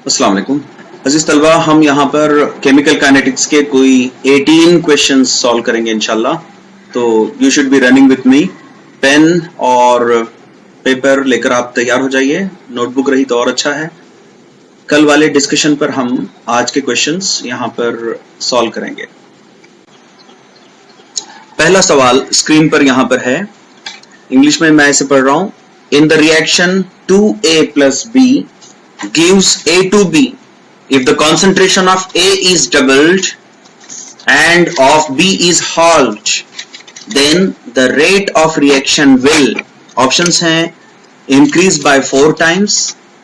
अस्सलाम वालेकुम अजीज तलबा, हम यहाँ पर केमिकल काइनेटिक्स के कोई 18 क्वेश्चंस सॉल्व करेंगे इंशाल्लाह। तो you should be running with me. Pen और पेपर लेकर आप तैयार हो जाइए। नोटबुक रही तो और अच्छा है। कल वाले डिस्कशन पर हम आज के क्वेश्चंस यहाँ पर सॉल्व करेंगे। पहला सवाल स्क्रीन पर यहाँ पर है, इंग्लिश में मैं इसे पढ़ रहा हूँ। In the reaction 2A plus B gives A to B. If the concentration of A is doubled and of B is halved, then the rate of reaction will, options हैं, increase by 4 times,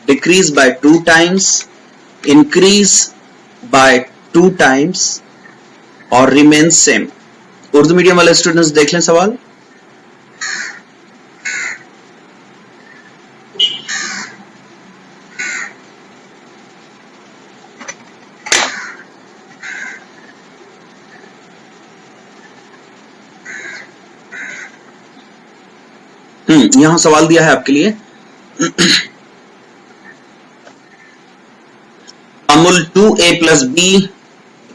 decrease by 2 times, increase by 2 times और remain same। Urdu medium वाले students देख लें सवाल। यहां सवाल दिया है आपके लिए। अमूल 2A plus B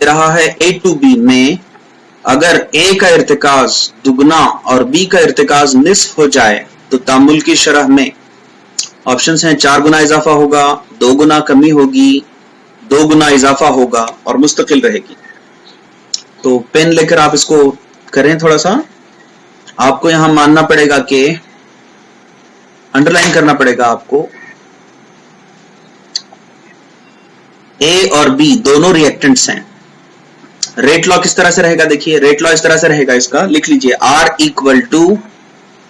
रहा है A to B में अगर A का इर्तिकाज दुगना और B का इर्तिकाज निस्फ हो जाए तो तामुल की शरह में ऑप्शंस हैं 4 गुना इजाफा होगा, 2 गुना कमी होगी, 2 गुना इजाफा होगा और मुस्तकिल रहेगी। तो पेन लेकर आप इसको करें। थोड़ा सा आपको यहां मानना पड़ेगा कि अंडरलाइन करना पड़ेगा आपको, A और B दोनों रिएक्टेंट्स हैं। रेट लॉ किस तरह से रहेगा, देखिए रेट लॉ इस तरह से रहेगा, इसका लिख लीजिए R equal to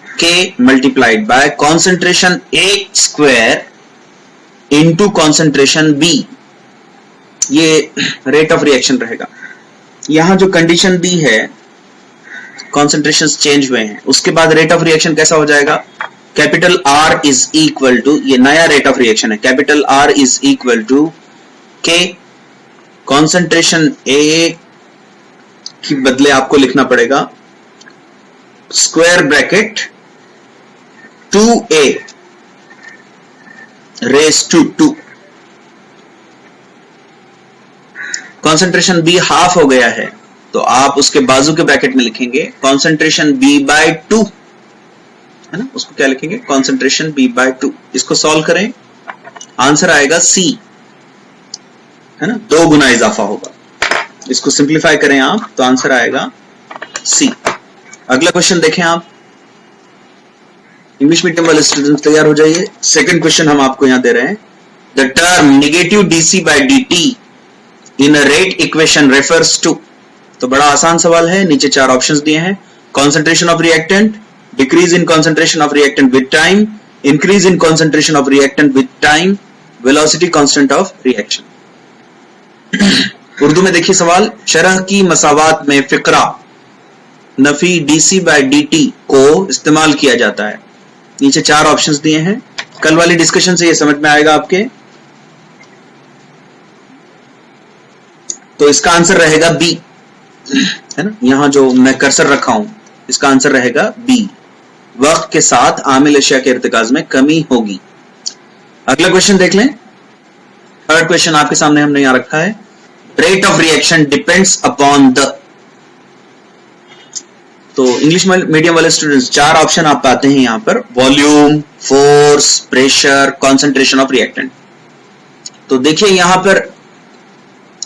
K multiplied by concentration A square into concentration B। ये रेट ऑफ रिएक्शन रहेगा। यहां जो कंडीशन दी है, कॉन्सेंट्रेशंस चेंज हुए हैं, उसके बाद रेट ऑफ रिएक्शन कैसा हो जाएगा, capital R is equal to, ये नया रेट ऑफ रिएक्शन है, capital R is equal to K concentration A की बदले आपको लिखना पड़ेगा square bracket 2A raise to 2। Concentration B half हो गया है तो आप उसके बाजू के ब्रैकेट में लिखेंगे कॉन्सेंट्रेशन B बाय 2, है ना, उसको क्या लिखेंगे, कॉन्सेंट्रेशन B बाय 2। इसको सॉल्व करें, आंसर आएगा C, है ना, 2 गुना इजाफा होगा। इसको सिंप्लीफाई करें आप तो आंसर आएगा C। अगला क्वेश्चन देखें आप। इंग्लिश मीडियम वाले स्टूडेंट तैयार हो जाइए। सेकंड क्वेश्चन हम आपको यहां दे रहे हैं, the term negative DC by DT in a rate equation refers to. तो बड़ा आसान सवाल है, नीचे 4 ऑप्शंस दिए हैं, concentration of reactant, decrease in concentration of reactant with time, increase in concentration of reactant with time, velocity constant of reaction. Urdu में देखिए सवाल, शरह की मसावात में फिक्रा नफी DC बाय DT को इस्तेमाल किया जाता है। नीचे 4 ऑप्शंस दिए हैं, कल वाली डिस्कशन से ये समझ में आएगा आपके। तो इसका आंसर रहेगा B, है ना, यहां जो मैं कर्सर रखा हूं इसका आंसर रहेगा B। वक्त के साथ आमिल अशिया के इर्तिकाज में कमी होगी। अगला क्वेश्चन देख लें। थर्ड क्वेश्चन आपके सामने हमने यहां रखा है, rate of reaction depends upon the. तो इंग्लिश मीडियम वाले स्टूडेंट्स 4 ऑप्शन आप पाते हैं यहां पर, volume, force, pressure, concentration of reactant. तो देखिए यहां पर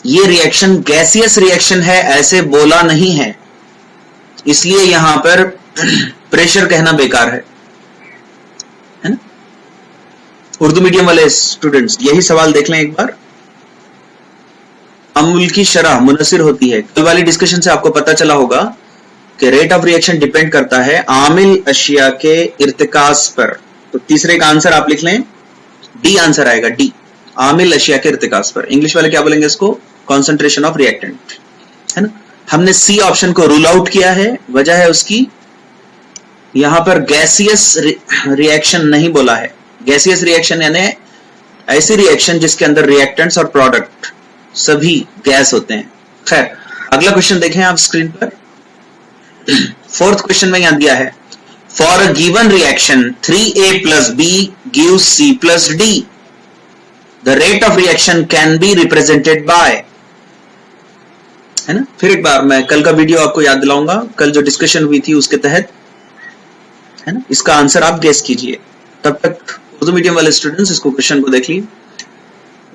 ये रिएक्शन गैसियस रिएक्शन है ऐसे बोला नहीं है, इसलिए यहां पर प्रेशर कहना बेकार है ना। उर्दू मीडियम वाले स्टूडेंट्स यही सवाल देख लें एक बार। अमूल की शरह मुनसिर होती है, कल वाली डिस्कशन से आपको पता चला होगा कि रेट ऑफ रिएक्शन डिपेंड करता है आमिल अशिया के इर्तिकाज पर। तो तीसरे का आंसर आप लिख लें, डी आंसर आएगा, डी, आमिल अशिया के इर्तिकाज पर। इंग्लिश वाले क्या बोलेंगे इसको, कॉन्सेंट्रेशन ऑफ रिएक्टेंट, है ना। हमने सी ऑप्शन को रूल आउट किया है, वजह है उसकी, यहां पर गैसियस रिएक्शन नहीं बोला है। गैसियस रिएक्शन यानी ऐसी रिएक्शन जिसके अंदर रिएक्टेंट्स और प्रोडक्ट सभी गैस होते हैं। खैर अगला क्वेश्चन देखें आप स्क्रीन पर। फोर्थ क्वेश्चन में यहां दिया है, for a given reaction 3A plus B gives C plus D। The rate of reaction can be represented by, है ना। फिर एक बार मैं कल का वीडियो आपको याद दिलाऊंगा, कल जो डिस्कशन हुई थी उसके तहत, है ना। इसका आंसर आप गेस कीजिए। तब तक उर्दू मीडियम वाले स्टूडेंट्स इसको क्वेश्चन को देख लीजिए।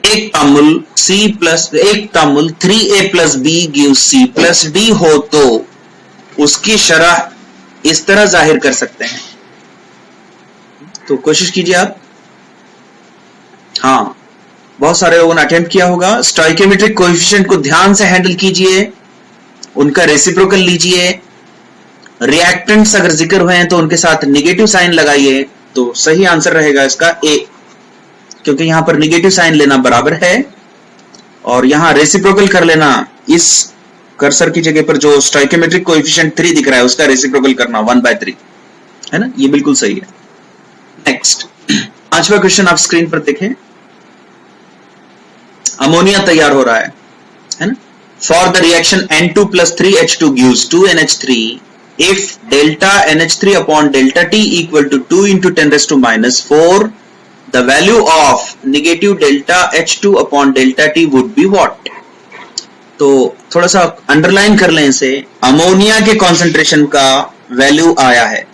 एक तामुल 3a plus B gives c plus D हो तो उसकी शरह इस तरह जाहिर कर सकते हैं। तो कोशिश कीजिए आप। हाँ, बहुत सारे लोगों ने अटेम्प्ट किया होगा। स्टोइकोमेट्रिक कोएफिशिएंट को ध्यान से हैंडल कीजिए, उनका रेसिप्रोकल लीजिए, रिएक्टेंट्स अगर जिक्र हुए हैं तो उनके साथ नेगेटिव साइन लगाइए। तो सही आंसर रहेगा इसका ए, क्योंकि यहां पर नेगेटिव साइन लेना बराबर है और यहां रेसिप्रोकल कर लेना, इस कर्सर की जगह पर जो स्टोइकोमेट्रिक कोएफिशिएंट 3 दिख रहा है उसका रेसिप्रोकल करना 1/3, है ना। ये बिल्कुल सही है। नेक्स्ट, पांचवा क्वेश्चन आप स्क्रीन पर देखें। अमोनिया तैयार हो रहा है ना। For the reaction N2 plus 3H2 gives 2NH3 if delta NH3 upon delta T equal to 2 into 10 raised to minus 4, the value of negative delta H2 upon delta T would be what? तो थोड़ा सा underline कर लें इसे। Ammonia के concentration का value आया है,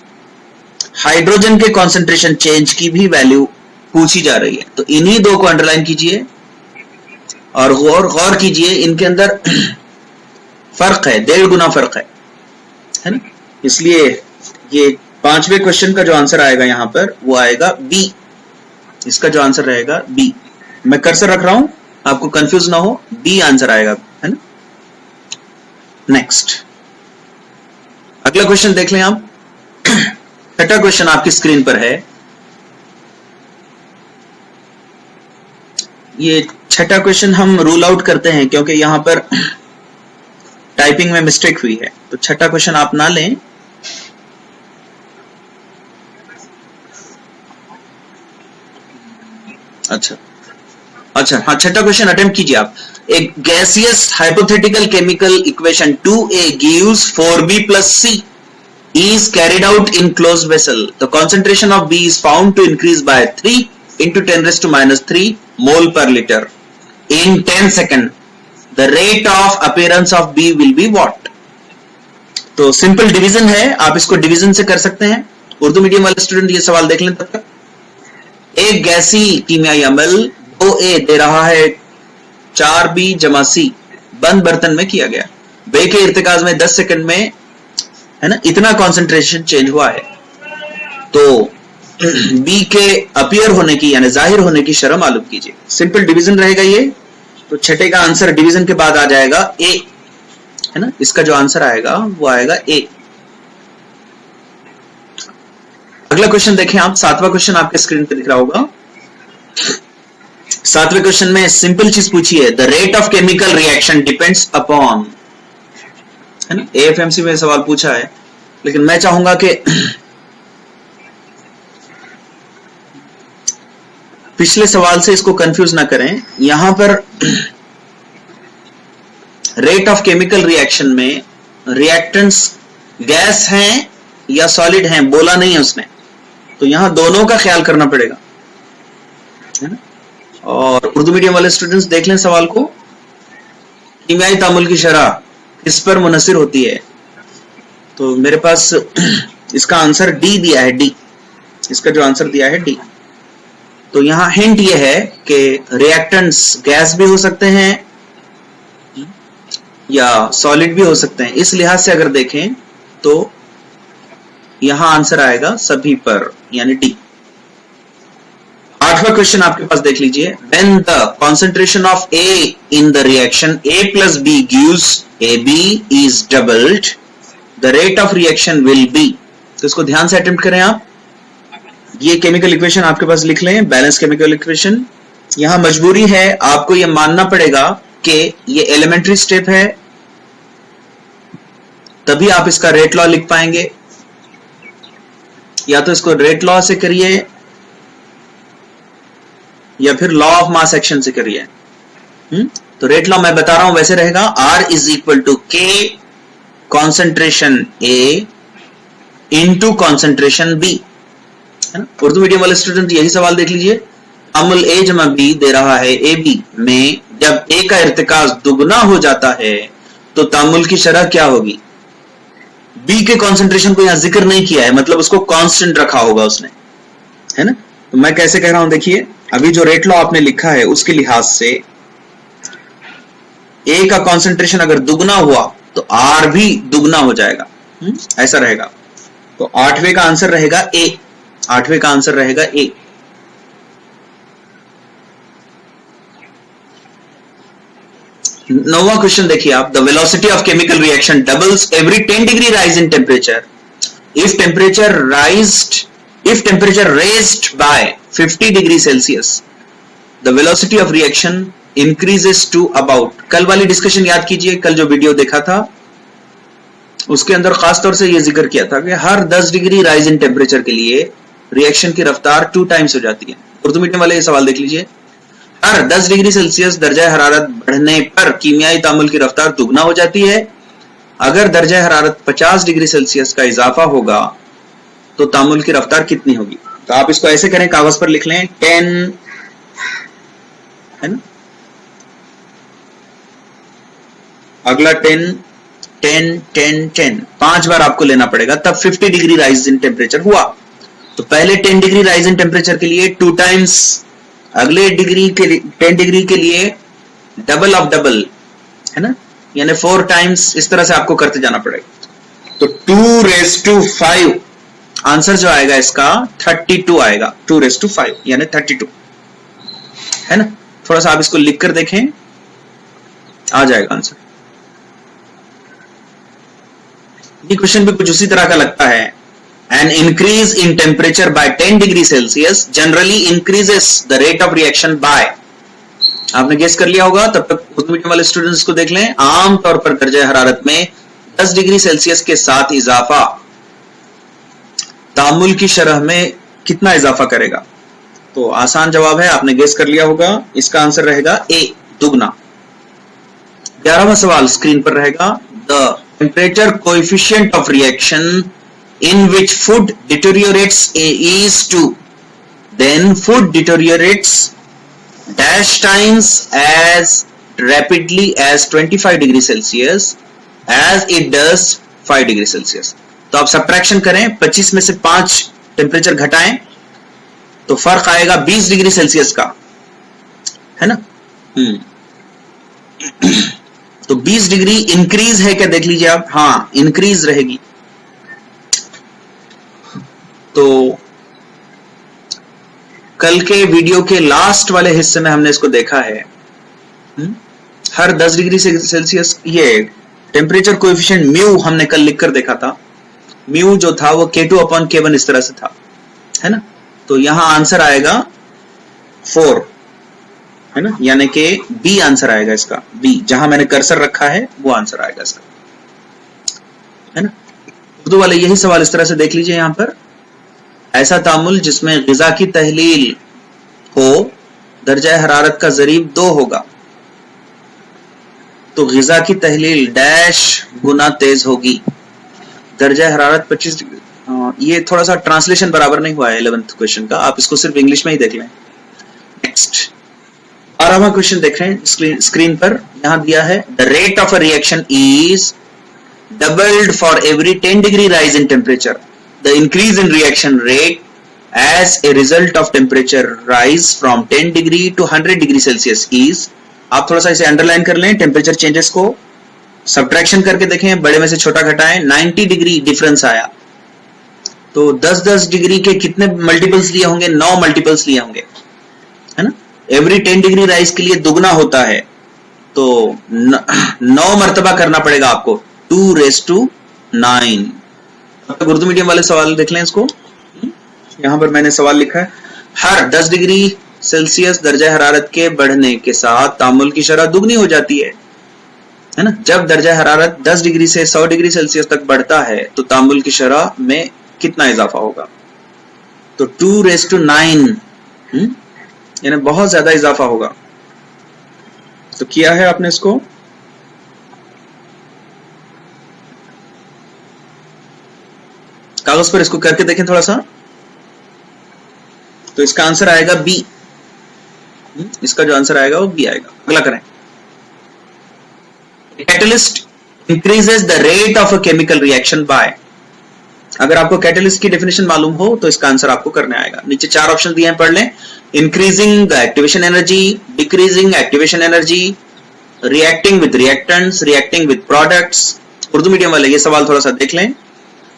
हाइड्रोजन के कॉन्सेंट्रेशन चेंज की भी वैल्यू पूछी जा रही है। तो इन्हीं दो को अंडरलाइन कीजिए और गौर कीजिए, इनके अंदर फर्क है, 1.5 गुना फर्क है ना। इसलिए ये पांचवें क्वेश्चन का जो आंसर आएगा यहां पर वो आएगा बी। इसका जो आंसर रहेगा बी। मैं कर्सर रख रहा हूं, आपको कंफ्यूज ना हो, बी आंसर आएगा, है ना। नेक्स्ट, अगला क्वेश्चन देख लें आप। छठा क्वेश्चन आपकी स्क्रीन पर है। ये छठा क्वेश्चन हम रूल आउट करते हैं क्योंकि यहां पर टाइपिंग में मिस्टेक हुई है। तो छठा क्वेश्चन आप ना लें। अच्छा, हाँ, छठा क्वेश्चन अटेम्प्ट कीजिए आप। एक gaseous hypothetical chemical equation 2a gives 4b plus c is carried out in closed vessel. The concentration of B is found to increase by 3 into 10 raised to minus 3 mole per liter in 10 seconds. The rate of appearance of B will be what? तो simple division है, आप इसको division से कर सकते हैं। Urdu medium वाले student ये सवाल देख लें तब तक। एक गैसी कीमियाई अमल 2a दे रहा है 4b जमा c बंद बर्तन में किया गया। बे के इर्तिकाज में 10 सेकंड में, है ना, इतना कंसंट्रेशन चेंज हुआ है। तो b के अपीयर होने की यानी जाहिर होने की शरह मालूम कीजिए। सिंपल डिवीजन रहेगा ये। तो छठे का आंसर डिवीजन के बाद आ जाएगा a, है ना। इसका जो आंसर आएगा वो आएगा a। अगला क्वेश्चन देखें आप। सातवां क्वेश्चन आपके स्क्रीन पे दिख रहा होगा। सातवें क्वेश्चन में सिंपल चीज पूछी है, the rate of chemical reaction depends upon, है ना। एएफएमसी में सवाल पूछा है, लेकिन मैं चाहूंगा कि पिछले सवाल से इसको कंफ्यूज ना करें। यहां पर रेट ऑफ केमिकल रिएक्शन में रिएक्टेंट्स गैस हैं या सॉलिड हैं बोला नहीं है उसने, तो यहां दोनों का ख्याल करना पड़ेगा, है ना। और उर्दू मीडियम वाले स्टूडेंट्स देख लें सवाल को। कीमियाई तामुल की शरह इस पर मुनसिर होती है। तो मेरे पास इसका आंसर डी दिया है, डी। इसका जो आंसर दिया है डी। तो यहां हिंट ये है कि रिएक्टेंट्स गैस भी हो सकते हैं या सॉलिड भी हो सकते हैं। इस लिहाज से अगर देखें तो यहां आंसर आएगा सभी पर, यानी डी। आठवां क्वेश्चन आपके पास देख लीजिए। When the concentration of A in the reaction A plus B gives AB is doubled, the rate of reaction will be। तो इसको ध्यान से अटेम्प्ट करें आप। ये केमिकल इक्वेशन आपके पास लिख लें, बैलेंस केमिकल इक्वेशन। यहां मजबूरी है, आपको यह मानना पड़ेगा कि ये एलिमेंट्री स्टेप है, तभी आप इसका रेट लॉ लिख पाएंगे। या तो इसको रेट लॉ से करिए या फिर लॉ ऑफ मास एक्शन से करिए। तो रेट लॉ मैं बता रहा हूं वैसे रहेगा, R is equal to K concentration A into concentration B, है ना। उर्दू मीडियम वाले स्टूडेंट यही सवाल देख लीजिए। तामुल ए जमा बी दे रहा है ए बी में जब ए का इर्तिकाज दुगना हो जाता है तो तामुल की शरह क्या होगी? बी के कॉन्सेंट्रेशन को यहां जिक्र नहीं किया है, मतलब उसको कांस्टेंट रखा होगा उसने, है ना। तो मैं कैसे कह रहा हूं, देखिए अभी जो रेट लॉ आपने लिखा है उसके लिहाज से ए का कॉन्सेंट्रेशन अगर दुगना हुआ तो आर भी दुगना हो जाएगा, ऐसा रहेगा। तो आठवें का आंसर रहेगा ए, आठवें का आंसर रहेगा ए। नौवां क्वेश्चन देखिए आप, the velocity of chemical reaction doubles every 10 degree rise in temperature if temperature raised by 50 degree Celsius the velocity of reaction increases to about. कल वाली डिस्कशन याद कीजिए, कल जो वीडियो देखा था उसके अंदर खास तौर से यह जिक्र किया था कि हर 10 डिग्री राइज इन टेम्परेचर के लिए रिएक्शन की रफ्तार 2 टाइम्स हो जाती है। उर्दू मीडियम वाले ये सवाल देख लीजिए, हर 10 डिग्री सेल्सियस दर्जा हरारत बढ़ने पर कीमियाई तामुल की रफ्तार दुगना हो जाती है। अगर दर्जा हरारत 50 डिग्री सेल्सियस का इजाफा होगा तो तामुल की रफ्तार कितनी होगी? तो आप इसको ऐसे करें, कागज पर लिख लें 10, है ना, अगला 10 10 10 10, 5 बार आपको लेना पड़ेगा, तब 50 डिग्री राइज इन टेम्परेचर हुआ। तो पहले 10 डिग्री राइज इन टेम्परेचर के लिए 2 टाइम्स, अगले 10 डिग्री के लिए डबल ऑफ डबल, है ना, यानी 4 टाइम्स, इस तरह से आपको करते जाना पड़ेगा। तो 2⁵5 आंसर जो आएगा इसका 32 आएगा, 2⁵5 यानी 32, है ना। थोड़ा सा आप इसको लिख कर देखें, आ जाएगा आंसर। ये क्वेश्चन भी कुछ उसी तरह का लगता है। An increase in temperature by 10 degree Celsius generally increases the rate of reaction by, आपने गेस कर लिया होगा, तब तक उर्दू मीडियम वाले स्टूडेंट्स को देख लें। आमतौर पर दर्जा हरारत में 10 डिग्री सेल्सियस के साथ इजाफा तामुल की शरह में कितना इजाफा करेगा? तो आसान जवाब है, आपने गेस कर लिया होगा, इसका आंसर रहेगा ए, दुगना। 11वां सवाल स्क्रीन पर रहेगा, the temperature coefficient of reaction in which food deteriorates is 2, then food deteriorates dash times as rapidly as 25 degree Celsius as it does 5 degree Celsius। तो आप सब्ट्रैक्शन करें, 25 में से 5 टेम्परेचर घटाएं तो फर्क आएगा 20 डिग्री सेल्सियस का, है ना। तो 20 डिग्री इंक्रीज है क्या, देख लीजिए आप, हाँ इंक्रीज रहेगी। तो कल के वीडियो के लास्ट वाले हिस्से में हमने इसको देखा है, हर 10 डिग्री सेल्सियस ये टेम्परेचर कोएफिशिएंट म्यू हमने कल लिखकर देखा था। म्यू जो था वो K2/K1 इस तरह से था, है ना। तो यहां आंसर आएगा 4, है ना, यानी कि बी आंसर आएगा इसका, बी जहां मैंने कर्सर रखा है वो आंसर आएगा इसका, है ना। उर्दू वाले यही सवाल इस तरह से देख लीजिए, यहां पर ऐसा तामुल जिसमें ग़िज़ा की तहलील हो दर्जा हरारत का ज़रीब 2 होगा तो ग़िज़ा की तहलील डैश गुना तेज होगी, दर्जा हरारत 25 डिग्री। ये थोड़ा सा ट्रांसलेशन बराबर नहीं हुआ है 11th क्वेश्चन का, आप इसको सिर्फ इंग्लिश में ही देख लें। नेक्स्ट 12वां क्वेश्चन देख रहे हैं स्क्रीन पर, यहां दिया है the rate of a reaction is doubled for every 10 degree rise in temperature. The increase in reaction rate as a result of temperature rise from 10 degree to 100 degree Celsius is, आप थोड़ा सा इसे underline कर लें, temperature changes को subtraction करके देखें, बड़े में से छोटा घटाएं, 90 डिग्री डिफरेंस आया। तो 10-10 डिग्री के कितने मल्टीपल्स लिए होंगे? 9 मल्टीपल्स लिए होंगे, है ना। एवरी 10 डिग्री राइज के लिए दुगना होता है, तो 9 मर्तबा करना पड़ेगा आपको, 2⁹9। अब तक उर्दू मीडियम वाले सवाल देख लें इसको, यहां पर मैंने सवाल लिखा है, हर 10 डिग्री सेल्सियस दर्जा हरारत के बढ़ने के साथ तामुल की शरह दुगनी हो जाती है ना। जब दर्जा हरारत 10 डिग्री से 100 डिग्री सेल्सियस तक बढ़ता है तो तामुल की शरह में कितना इजाफा होगा? तो 2⁹9, यानी बहुत ज्यादा इजाफा होगा। तो किया है आपने इसको, कागज पर इसको करके देखें थोड़ा सा, तो इसका आंसर आएगा बी, इसका जो आंसर आएगा वो बी आएगा। अगला करें। Catalyst increases the rate of a chemical reaction by. अगर आपको कैटलिस्ट की डेफिनेशन मालूम हो तो इसका आंसर आपको करने आएगा। नीचे 4 ऑप्शन दिए हैं, पढ़ लें। Increasing the activation energy, decreasing activation energy, reacting with reactants, reacting with products. Urdu medium वाले ये सवाल थोड़ा सा देख लें।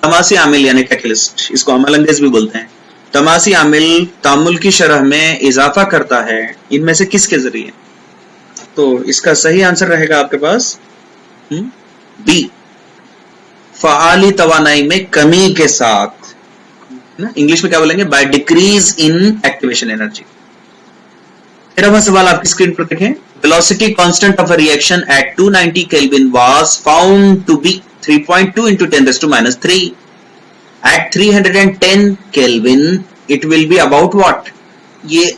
तमासी आमिल यानी कैटलिस्ट, इसको अमल अंगेज भी बोलते हैं। तमासी आमिल तामुल की शरह में इजाफा करता है, इनमें से किसके जरिए? तो इसका सही आंसर रहेगा आपके पास बी, फ़आली तवानाई में कमी के साथ। इंग्लिश में क्या बोलेंगे? By decrease in activation energy. 13वां सवाल आपकी स्क्रीन पर देखें। Velocity constant of a reaction at 290 kelvin was found to be 3.2 into 10⁻³ at 310 Kelvin it will be about what? ये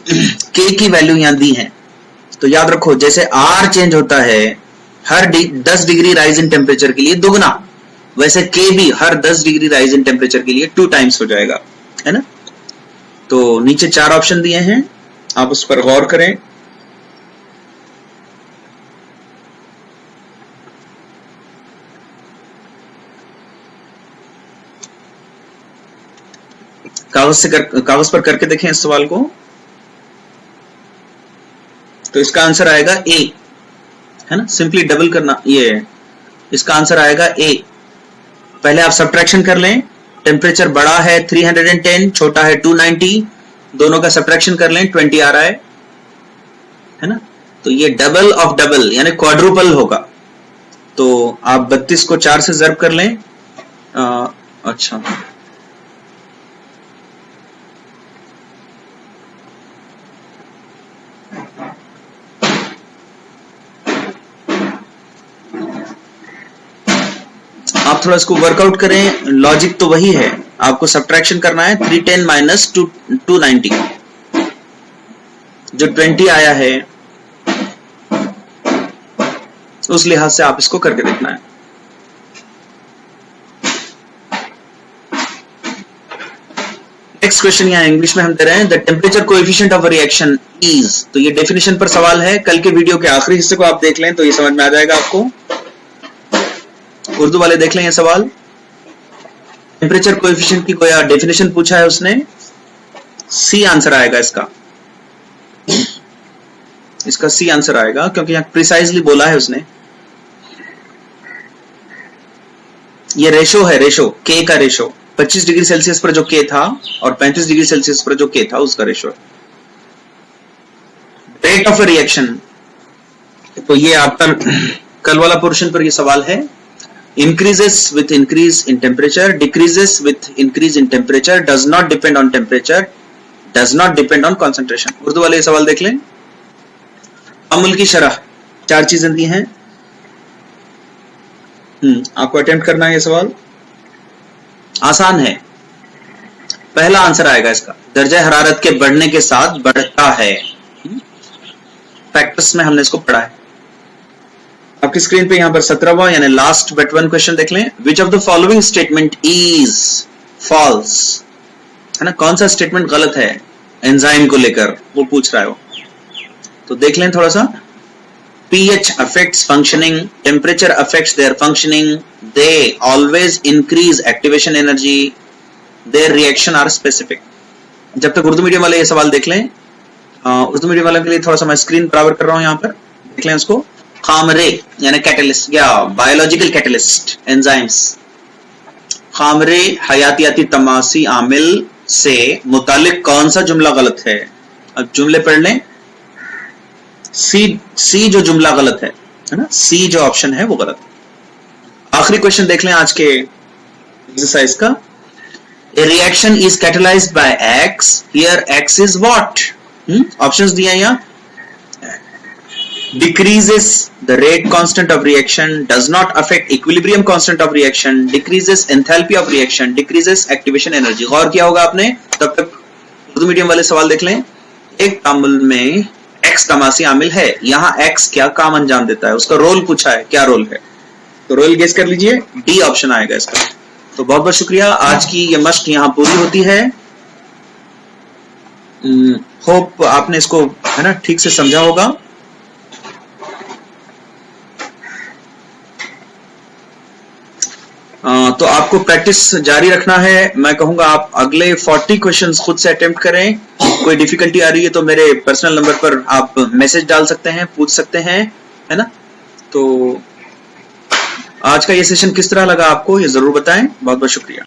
K की वैल्यू यहां दी है, तो याद रखो जैसे R चेंज होता है हर 10 डिग्री राइज इन टेम्परेचर के लिए दुगना, वैसे K भी हर 10 डिग्री राइज इन टेम्परेचर के लिए 2 टाइम्स हो जाएगा, है ना। तो नीचे 4 ऑप्शन दिए हैं, आप उस पर गौर करें। कागज पर करके देखें इस सवाल को, तो इसका आंसर आएगा ए, है ना। सिंपली डबल करना, ये इसका आंसर आएगा ए। पहले आप सब्ट्रैक्शन कर लें, टेम्परेचर बड़ा है 310, छोटा है 290, दोनों का सब्ट्रैक्शन कर लें, 20 आ रहा है ना। तो ये डबल ऑफ डबल यानी क्वाड्रुपल होगा। तो आप 32 को 4 से ज़र्ब कर लें। अच्छा, आप थोड़ा इसको वर्कआउट करें, लॉजिक तो वही है, आपको सब्ट्रैक्शन करना है 310 माइनस 290, जो 20 आया है उस लिहाज से आप इसको करके देखना है। नेक्स्ट क्वेश्चन यहां इंग्लिश में हम दे रहे हैं, the temperature coefficient of a reaction is. तो ये डेफिनेशन पर सवाल है, कल के वीडियो के आखिरी हिस्से को आप देख लें तो ये समझ में आ जाएगा आपको। उर्दू वाले देख लें ये सवाल। टेम्परेचर कोएफिशिएंट की कोई डेफिनेशन पूछा है उसने, सी आंसर आएगा इसका सी आंसर आएगा, क्योंकि यहां प्रिसाइजली बोला है उसने। ये रेशो है, रेशो के का रेशो, 25 डिग्री सेल्सियस पर जो के था और 35 डिग्री सेल्सियस पर जो के था उसका रेशो है। रेट ऑफ अ रिएक्शन, तो ये आपका कल वाला पोर्शन पर ये सवाल है। increases with increase in temperature, decreases with increase in temperature, does not depend on temperature, does not depend on concentration। Urdu वाले ये सवाल देख लें। अमूल की शरह 4 चीजें दी हैं, आपको अटेम्प्ट करना है ये सवाल। आसान है, पहला आंसर आएगा इसका, दर्जा हरारत के बढ़ने के साथ बढ़ता है। फैक्टर्स में हमने इसको पढ़ा है। आपकी स्क्रीन पे यहां पर 17वां यानी लास्ट बट वन क्वेश्चन देख लें। Which of the following statement is false, है ना। कौन सा स्टेटमेंट गलत है एंजाइम को लेकर, वो पूछ रहा है वो। तो देख लें थोड़ा सा। pH affects functioning, temperature affects their functioning, they always increase activation energy, their reaction are specific। जब तक उर्दू मीडियम वाले ये सवाल देख लें, उर्दू मीडियम वाले के लिए थोड़ा सा मैं स्क्रीन बराबर कर रहा हूं, यहां पर देख लें उसको। खामरे यानी कैटलिस्ट या बायोलॉजिकल कैटलिस्ट एंजाइम्स, खामरे हयातियाती तमासी आमिल से मुतालिक कौन सा जुमला गलत है? अब जुमले पढ़ लें। सी जो जुमला गलत है ना, सी जो ऑप्शन है वो गलत। आखिरी क्वेश्चन देख लें आज के एक्सरसाइज का। A reaction is catalysed by X, here X is what? Options दिए हैं यहाँ। decreases the rate constant of reaction, does not affect equilibrium constant of reaction, decreases enthalpy of reaction, decreases activation energy। गौर किया होगा आपने। तब तक Urdu medium वाले सवाल देख लें। एक तामुल में x तमासी आमिल है, यहाँ x क्या काम अंजाम देता है, उसका रोल पूछा है, क्या रोल है? तो रोल गेस कर लीजिए, डी ऑप्शन आएगा इसका। तो बहुत बहुत शुक्रिया, आज की ये मश्क यहाँ पूरी होती है। होप आपने इसको है ना ठीक से समझा होगा। तो आपको प्रैक्टिस जारी रखना है। मैं कहूंगा आप अगले 40 क्वेश्चंस खुद से अटेम्प्ट करें। कोई डिफिकल्टी आ रही है तो मेरे पर्सनल नंबर पर आप मैसेज डाल सकते हैं, पूछ सकते हैं, है ना। तो आज का ये सेशन किस तरह लगा आपको, ये जरूर बताएं। बहुत बहुत शुक्रिया।